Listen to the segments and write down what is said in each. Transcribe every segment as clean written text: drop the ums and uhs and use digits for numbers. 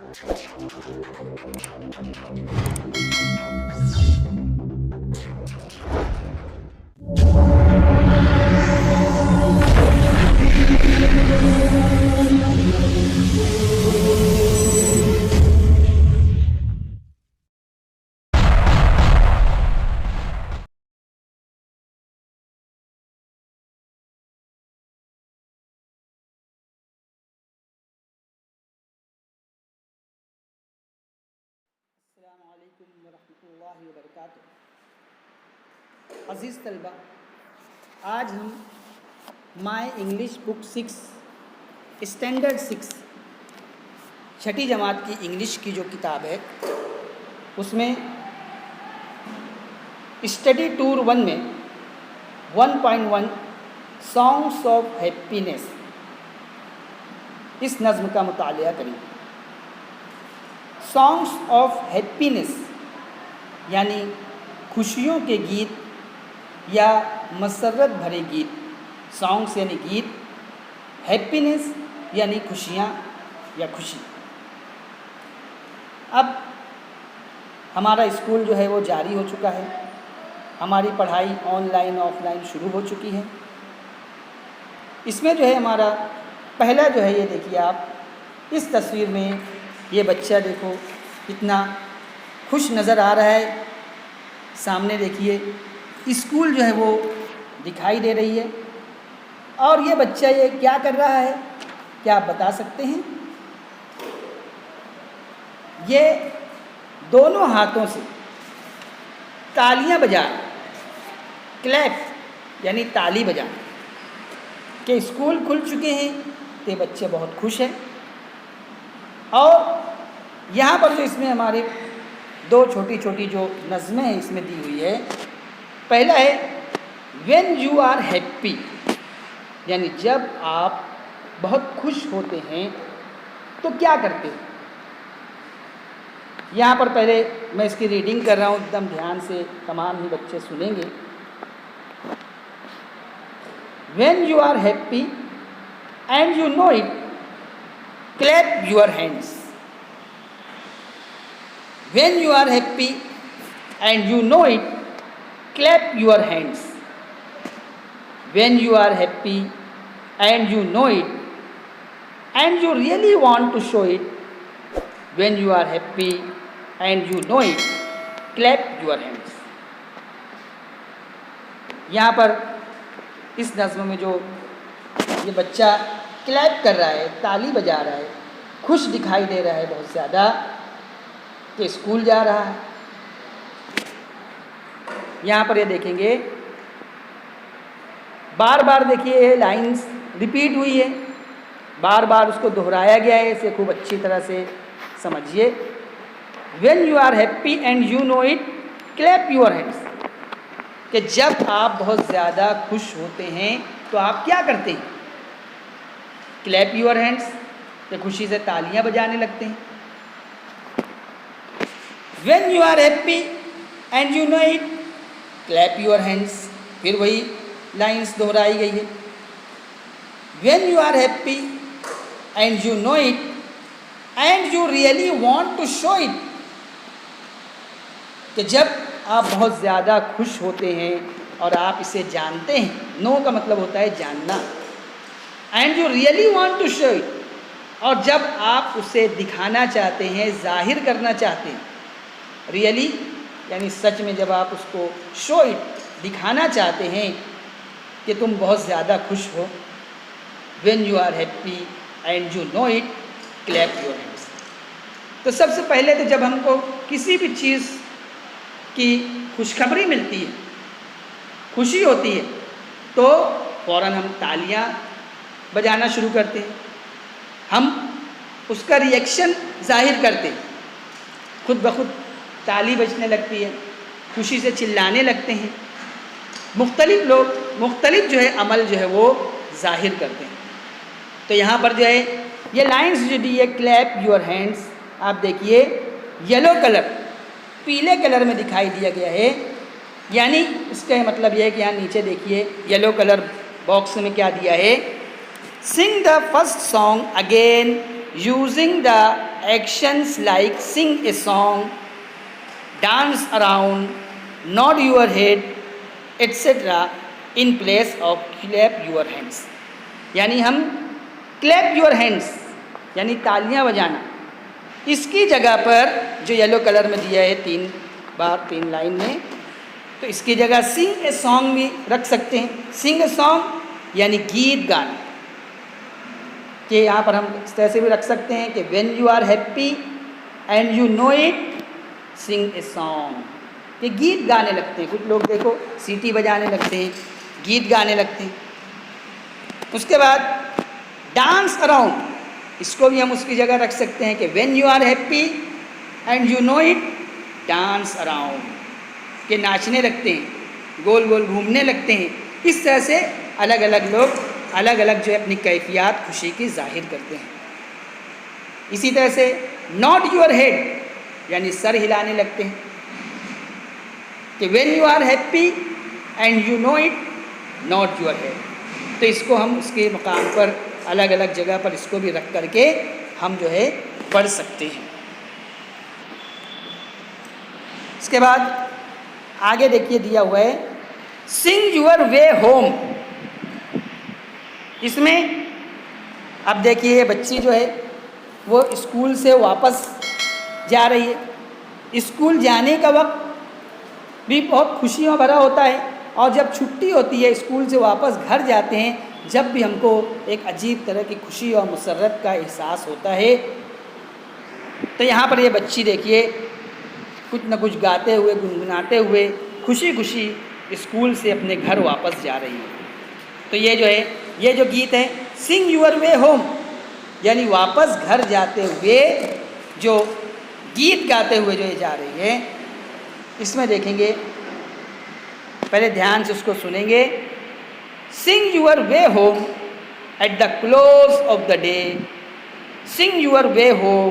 अस्सलामुअलैकुम वरहमतुल्लाहि वबरकातुहू। अज़ीज़ तलबा, आज हम माय इंग्लिश बुक 6 स्टैंडर्ड 6 छठी जमात की इंग्लिश की जो किताब है उसमें स्टडी टूर 1 में 1.1 सॉन्ग्स ऑफ हैप्पीनेस इस नज़्म का मुतालिया करेंगे। सॉन्ग्स ऑफ हैप्पीनेस यानी खुशियों के गीत या मसरत भरे गीत। सॉन्ग्स यानी गीत, हैप्पीनेस यानी खुशियाँ या खुशी। अब हमारा स्कूल जो है वो जारी हो चुका है, हमारी पढ़ाई ऑनलाइन ऑफलाइन शुरू हो चुकी है। इसमें जो है हमारा पहला जो है ये देखिए आप इस तस्वीर में ये बच्चा देखो कितना खुश नज़र आ रहा है। सामने देखिए स्कूल जो है वो दिखाई दे रही है और ये बच्चा ये क्या कर रहा है, क्या आप बता सकते हैं? ये दोनों हाथों से तालियां बजा, क्लैप यानी ताली बजा के स्कूल खुल चुके हैं। तो बच्चे बहुत खुश हैं। और यहाँ पर जो इसमें हमारे दो छोटी छोटी जो नज़में हैं इसमें दी हुई है। पहला है व्हेन यू आर हैप्पी, यानी जब आप बहुत खुश होते हैं तो क्या करते हैं। यहाँ पर पहले मैं इसकी रीडिंग कर रहा हूँ, एकदम ध्यान से तमाम ही बच्चे सुनेंगे। When you are happy and you know it, clap your hands. When you are happy and you know it, clap your hands. When you are happy and you know it and you really want to show it, when you are happy and you know it, clap your hands. यहाँ पर इस नज़्म में जो ये बच्चा clap कर रहा है, ताली बजा रहा है, खुश दिखाई दे रहा है बहुत ज़्यादा कि स्कूल जा रहा है। यहाँ पर ये देखेंगे बार बार देखिए ये लाइंस रिपीट हुई है, बार बार उसको दोहराया गया है। इसे खूब अच्छी तरह से समझिए। When you are happy and you know it, clap your hands, कि जब आप बहुत ज़्यादा खुश होते हैं तो आप क्या करते हैं? क्लैप योर हैंड्स, कि खुशी से तालियां बजाने लगते हैं। When you are happy and you know it, clap your hands, फिर वही लाइंस दोहराई गई है। When you are happy and you know it and you really want to show it, कि जब आप बहुत ज़्यादा खुश होते हैं और आप इसे जानते हैं। नो का मतलब होता है जानना। And you really want to show it, और जब आप उसे दिखाना चाहते हैं, जाहिर करना चाहते हैं। रियली यानी सच में, जब आप उसको शो इट, दिखाना चाहते हैं कि तुम बहुत ज़्यादा खुश हो। When you are happy and you know it, clap your hands. तो सबसे पहले तो जब हमको किसी भी चीज़ की खुशखबरी मिलती है, खुशी होती है, तो फ़ौरन हम तालियां बजाना शुरू करते हैं। हम उसका रिएक्शन जाहिर करते हैं, खुद ब खुद ताली बजने लगती है, खुशी से चिल्लाने लगते हैं। मुख्तलिफ लोग मुख्तलिफ जो है अमल जो है वो जाहिर करते हैं। तो यहाँ पर जो है ये लाइंस जो दी है, क्लैप योर हैंड्स, आप देखिए येलो कलर, पीले कलर में दिखाई दिया गया है। यानी इसका मतलब यह है कि यहाँ नीचे देखिए येलो कलर बॉक्स में क्या दिया है, sing the first song again using the actions like sing a song, dance around, nod your head, etc. in place of clap your hands. यानी हम clap your hands यानी तालियां बजाना, इसकी जगह पर जो येलो कलर में दिया है 3 बार 3 लाइन में, तो इसकी जगह सिंग ए सॉन्ग भी रख सकते हैं। सिंग ए सॉन्ग यानी गीत गाना, कि यहाँ पर हम इस तरह से भी रख सकते हैं कि when you are happy and you know it sing a song, कि गीत गाने लगते हैं। कुछ लोग देखो सीटी बजाने लगते हैं, गीत गाने लगते हैं। उसके बाद डांस अराउंड, इसको भी हम उसकी जगह रख सकते हैं कि when you are happy and you know it dance around, के नाचने लगते हैं, गोल गोल घूमने लगते हैं। इस तरह से अलग अलग लोग अलग अलग जो है अपनी कैफियत खुशी की जाहिर करते हैं। इसी तरह से नॉट योर हेड यानी सर हिलाने लगते हैं, कि when you are happy and you know it nod your head. तो इसको हम उसके मकाम पर अलग अलग जगह पर इसको भी रख करके हम जो है पढ़ सकते हैं। इसके बाद आगे देखिए दिया हुआ है सिंग यूर वे होम। इसमें अब देखिए ये बच्ची जो है वो स्कूल से वापस जा रही है। स्कूल जाने का वक्त भी बहुत खुशियों भरा होता है, और जब छुट्टी होती है स्कूल से वापस घर जाते हैं, जब भी हमको एक अजीब तरह की खुशी और मुसर्रत का एहसास होता है। तो यहाँ पर ये बच्ची देखिए कुछ न कुछ गाते हुए गुनगुनाते हुए खुशी खुशी स्कूल से अपने घर वापस जा रही है। तो ये जो है ये जो गीत है सिंग यूर वे होम, यानी वापस घर जाते हुए जो गीत गाते हुए जो ये जा रही है, इसमें देखेंगे पहले ध्यान से उसको सुनेंगे। Sing your way home at the close of the day, sing your way home,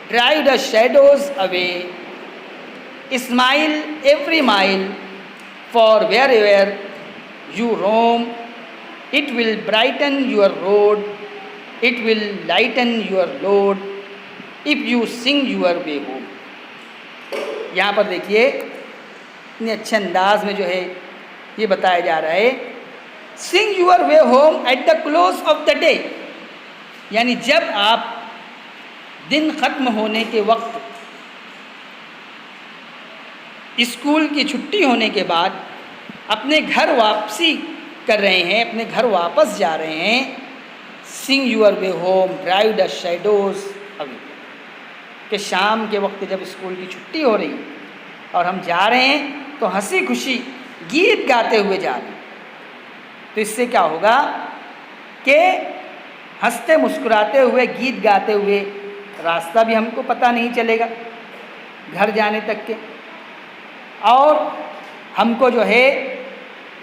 drive the shadows away, smile every mile, for wherever you roam, it will brighten your road, it will lighten your load, if you sing your way home। यहाँ पर देखिए इतने अच्छे अंदाज में जो है ये बताया जा रहा है sing your way home at the close of the day, यानी जब आप दिन ख़त्म होने के वक्त स्कूल की छुट्टी होने के बाद अपने घर वापसी कर रहे हैं, अपने घर वापस जा रहे हैं, sing your way home, drive the shadows away, कि शाम के वक्त जब स्कूल की छुट्टी हो रही और हम जा रहे हैं तो हंसी खुशी गीत गाते हुए जा रहे हैं। तो इससे क्या होगा कि हंसते मुस्कुराते हुए गीत गाते हुए रास्ता भी हमको पता नहीं चलेगा घर जाने तक के, और हमको जो है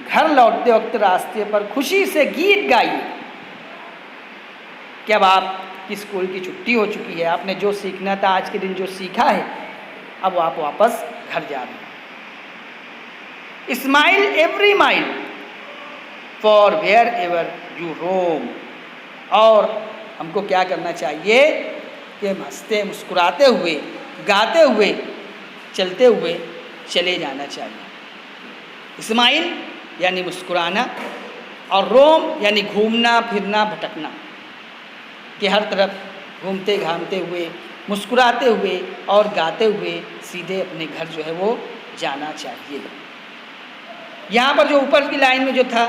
घर लौटते वक्त रास्ते पर खुशी से गीत गाइए कि अब आपकी स्कूल की छुट्टी हो चुकी है, आपने जो सीखना था आज के दिन जो सीखा है, अब आप वापस घर जा रहे हैं। Smile every mile, for wherever you roam, और हमको क्या करना चाहिए कि हंसते मुस्कुराते हुए गाते हुए चलते हुए चले जाना चाहिए। स्माइल यानी मुस्कुराना, और रोम यानी घूमना फिरना भटकना, कि हर तरफ घूमते घामते हुए मुस्कुराते हुए और गाते हुए सीधे अपने घर जो है वो जाना चाहिए। यहाँ पर जो ऊपर की लाइन में जो था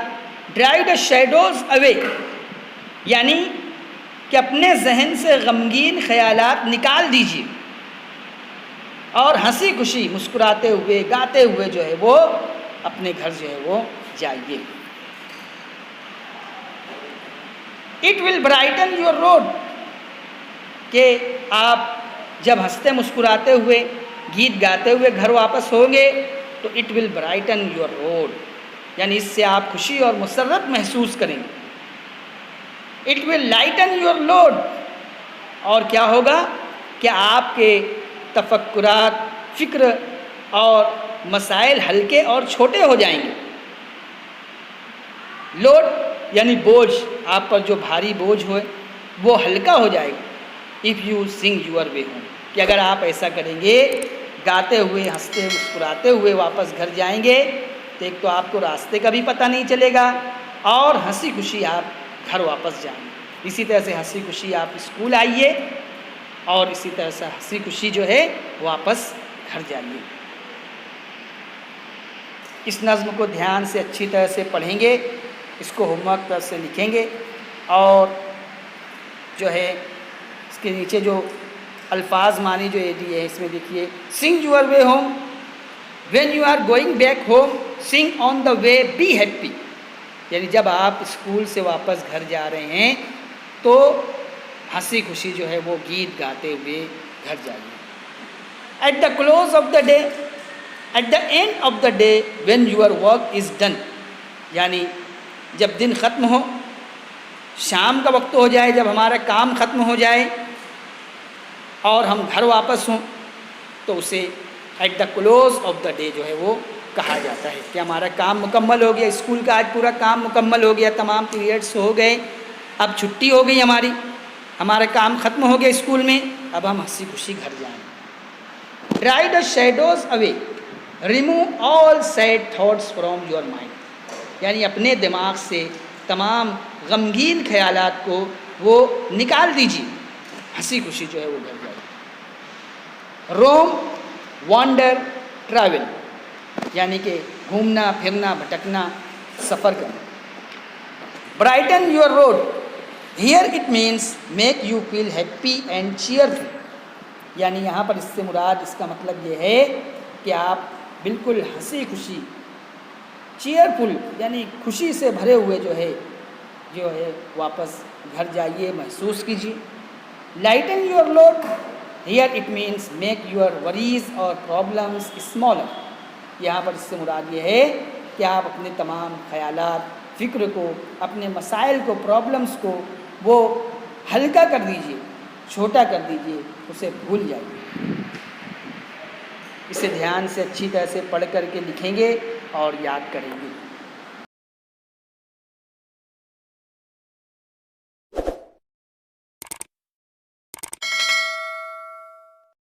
ड्राइव द शैडोज अवे, यानी कि अपने जहन से गमगीन ख्यालात निकाल दीजिए और हंसी खुशी मुस्कुराते हुए गाते हुए जो है वो अपने घर जो है वो जाइए। It will brighten your road, कि आप जब हंसते मुस्कुराते हुए गीत गाते हुए घर वापस होंगे तो it will brighten your road, यानी इससे आप खुशी और मुसर्रत महसूस करेंगे। It will lighten your load, और क्या होगा कि आपके तफक्कुरात, फ़िक्र और मसाइल हल्के और छोटे हो जाएंगे। लोड यानी बोझ, आप पर जो भारी बोझ हो वो हल्का हो जाएगा। If you sing your way home, कि अगर आप ऐसा करेंगे, गाते हुए, हंसते मुस्कुराते हुए वापस घर जाएंगे, तो एक तो आपको रास्ते का भी पता नहीं चलेगा और हंसी खुशी आप घर वापस जाएंगे। इसी तरह से हंसी खुशी आप स्कूल आइए और इसी तरह से हंसी खुशी जो है वापस घर जाइए। इस नज़्म को ध्यान से अच्छी तरह से पढ़ेंगे, इसको होमवर्क पर से लिखेंगे और जो है इसके नीचे जो अल्फाज मानी जो ये दिए है इसमें देखिए, sing your way home, when you are going back home sing on the way be happy, यानी जब आप स्कूल से वापस घर जा रहे हैं तो हंसी खुशी जो है वो गीत गाते हुए घर जाइए। At the close of the day, at the end of the day when your work is done, यानी जब दिन ख़त्म हो, शाम का वक्त हो जाए, जब हमारा काम ख़त्म हो जाए और हम घर वापस हों, तो उसे eight the close of the day जो है वो कहा जाता है कि हमारा काम मुकम्मल हो गया, स्कूल का आज पूरा काम मुकम्मल हो गया, तमाम पीरियड्स हो गए, अब छुट्टी हो गई हमारी, हमारा काम ख़त्म हो गया स्कूल में, अब हम हंसी खुशी घर जाएं। Dry the shadows away, remove all sad thoughts from your mind, यानी अपने दिमाग से तमाम गमगीन ख्यालात को वो निकाल दीजिए, हंसी खुशी जो है वो घर जाए। रोम, वॉन्डर, ट्रैवल, यानी कि घूमना फिरना, भटकना, सफ़र करना। Brighten your road, here it means make you feel happy and cheerful, यानी यहाँ पर इससे मुराद, इसका मतलब ये है कि आप बिल्कुल हंसी खुशी, चीयरफुल यानी खुशी से भरे हुए जो है वापस घर जाइए, महसूस कीजिए। Lighten your load, here it means make your worries और प्रॉब्लम्स स्मॉलर, यहाँ पर इससे मुराद ये है कि आप अपने तमाम ख़यालात, फ़िक्र को, अपने मसाइल को, प्रॉब्लम्स को वो हल्का कर दीजिए, छोटा कर दीजिए, उसे भूल जाइए। इसे ध्यान से अच्छी तरह से पढ़ करके लिखेंगे और याद करेंगे।